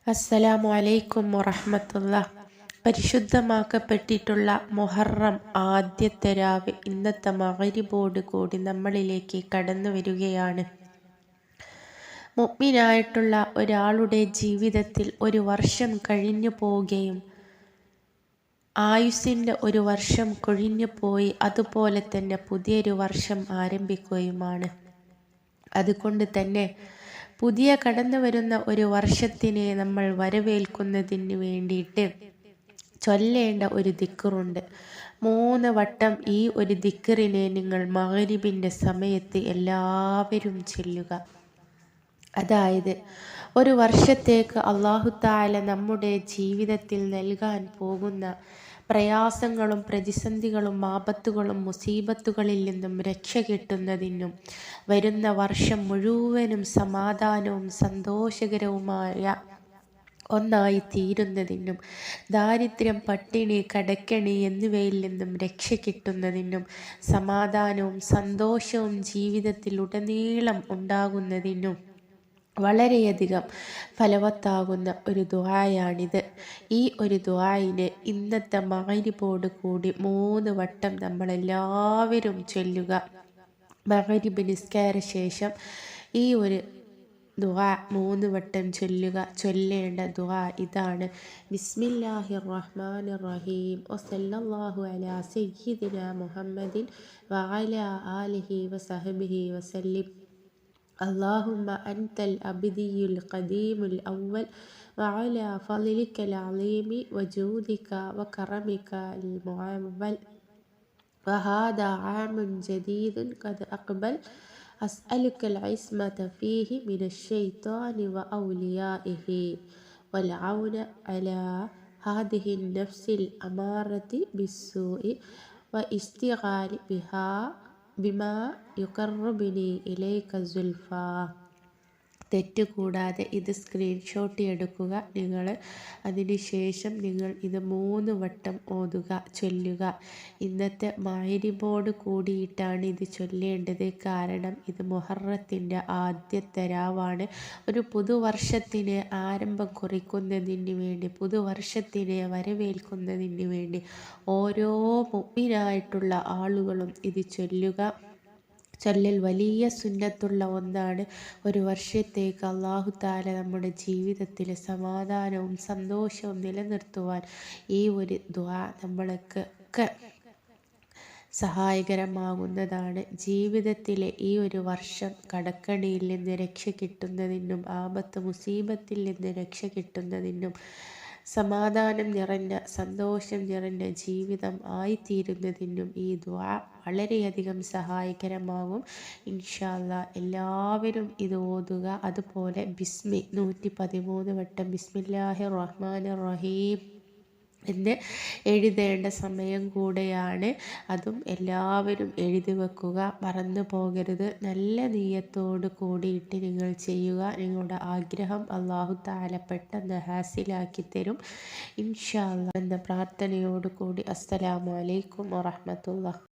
അസ്സലാമു അലൈക്കും വറഹ്മത്തുള്ളാ. പരിശുദ്ധമാക്കപ്പെട്ടിട്ടുള്ള മുഹറം ആദ്യത്തെ രാവ് ഇന്നത്തെ മഗ്‌രിബോട് കൂടി നമ്മളിലേക്ക് കടന്നു വരികയാണ്. മുഅ്മിനായിട്ടുള്ള ഒരാളുടെ ജീവിതത്തിൽ ഒരു വർഷം കഴിഞ്ഞു പോവുകയും ആയുസ്സിൻ്റെ ഒരു വർഷം കൊഴിഞ്ഞു പോയി അതുപോലെ തന്നെ പുതിയൊരു വർഷം ആരംഭിക്കുകയുമാണ്. അതുകൊണ്ട് തന്നെ പുതിയ കടന്നു വരുന്ന ഒരു വർഷത്തിനെ നമ്മൾ വരവേൽക്കുന്നതിന് വേണ്ടിയിട്ട് ചൊല്ലേണ്ട ഒരു ദിക്റുണ്ട്. 3 വട്ടം ഈ ഒരു ദിക്റിനെ നിങ്ങൾ മഗ്‌രിബിൻ്റെ സമയത്ത് എല്ലാവരും ചൊല്ലുക. അതായത് ഒരു വർഷത്തേക്ക് അല്ലാഹു തആല നമ്മുടെ ജീവിതത്തിൽ നൽകാൻ പോകുന്ന പ്രയാസങ്ങളും പ്രതിസന്ധികളും ആപത്തുകളും മുസീബത്തുകളിൽ നിന്നും രക്ഷ കിട്ടുന്നതിനും വരുന്ന വർഷം മുഴുവനും സമാധാനവും സന്തോഷകരവുമായ ഒന്നായി തീരുന്നതിനും ദാരിദ്ര്യം, പട്ടിണി, കടക്കെണി എന്നിവയിൽ നിന്നും രക്ഷ കിട്ടുന്നതിനും സമാധാനവും സന്തോഷവും ജീവിതത്തിൽ ഉടനീളം ഉണ്ടാകുന്നതിനും വളരെയധികം ഫലവത്താകുന്ന ഒരു ദുആയാണിത്. ഈ ഒരു ദുആയിനെ ഇന്നത്തെ മഗ്‌രിബോട് കൂടി 3 വട്ടം നമ്മളെല്ലാവരും ചൊല്ലുക. മഗ്‌രിബ് നിസ്കാര ശേഷം ഈ ഒരു ദുആ 3 വട്ടം ചൊല്ലുക. ചൊല്ലേണ്ട ദുആ ഇതാണ്: ബിസ്മില്ലാഹിർ റഹ്മാനിർ റഹീം വസല്ലല്ലാഹു അലാ സയ്യിദിനാ മുഹമ്മദിൻ വഅലാ ആലിഹി വസഹ്ബിഹി വസല്ലിം. اللهم أنت الأبدي القديم الأول وعلى فضلك العظيم وجودك وكرمك المعول وهذا عام جديد قد أقبل أسألك العصمة فيه من الشيطان وأوليائه والعون على هذه النفس الأمارة بالسوء واستغال بها ബിമാ യുഖർറുബിനി ഇലൈക സുൽഫാ. തെറ്റുകൂടാതെ ഇത് സ്ക്രീൻഷോട്ട് എടുക്കുക. അതിനുശേഷം നിങ്ങൾ ഇത് 3 വട്ടം ഓതുക, ചൊല്ലുക. ഇന്നത്തെ മഗ്‌രിബോട് കൂടിയിട്ടാണ് ഇത് ചൊല്ലേണ്ടത്. കാരണം ഇത് മുഹറത്തിൻ്റെ ആദ്യത്തെ രാവാണ്. ഒരു പുതുവർഷത്തിന് ആരംഭം കുറിക്കുന്നതിന് വേണ്ടി, പുതുവർഷത്തിനെ വരവേൽക്കുന്നതിന് വേണ്ടി ഓരോ മുഅ്മിനായിട്ടുള്ള ആളുകളും ഇത് ചൊല്ലുക. ചൊല്ലൽ വലിയ സുന്നത്തുള്ള ഒന്നാണ്. ഒരു വർഷത്തേക്ക് അല്ലാഹു തആല നമ്മുടെ ജീവിതത്തിൽ സമാധാനവും സന്തോഷവും നിലനിർത്തുവാൻ ഈ ഒരു ദുആ നമ്മളൊക്കെ സഹായകരമാകുന്നതാണ്. ജീവിതത്തിലെ ഈ ഒരു വർഷം കടക്കണിയിൽ നിന്ന് രക്ഷ കിട്ടുന്നതിനും ആപത്ത് മുസീബത്തിൽ നിന്ന് രക്ഷ കിട്ടുന്നതിനും സമാധാനം നിറഞ്ഞ സന്തോഷം നിറഞ്ഞ ജീവിതം ആയിത്തീരുന്നതിനും ഈ ദുആ വളരെയധികം സഹായകരമാകും. ഇൻഷാ അല്ലാഹ് എല്ലാവരും ഇത് ഓതുക. അതുപോലെ 113 വട്ടം ബിസ്മില്ലാഹിർ റഹ്മാനിർ റഹീം എന്ന് എഴുതേണ്ട സമയം കൂടെയാണ്. അതും എല്ലാവരും എഴുതി വെക്കുക, മറന്നു പോകരുത്. നല്ല നിയ്യത്തോട് കൂടിയിട്ട് നിങ്ങൾ ചെയ്യുക. നിങ്ങളുടെ ആഗ്രഹം അല്ലാഹു തആല പെട്ടെന്ന് ഹാസിലാക്കി തരും ഇൻഷാ അല്ലാഹ് എന്ന പ്രാർത്ഥനയോട് കൂടി അസ്സലാമു അലൈക്കും വറഹ്മത്തുള്ളാഹി.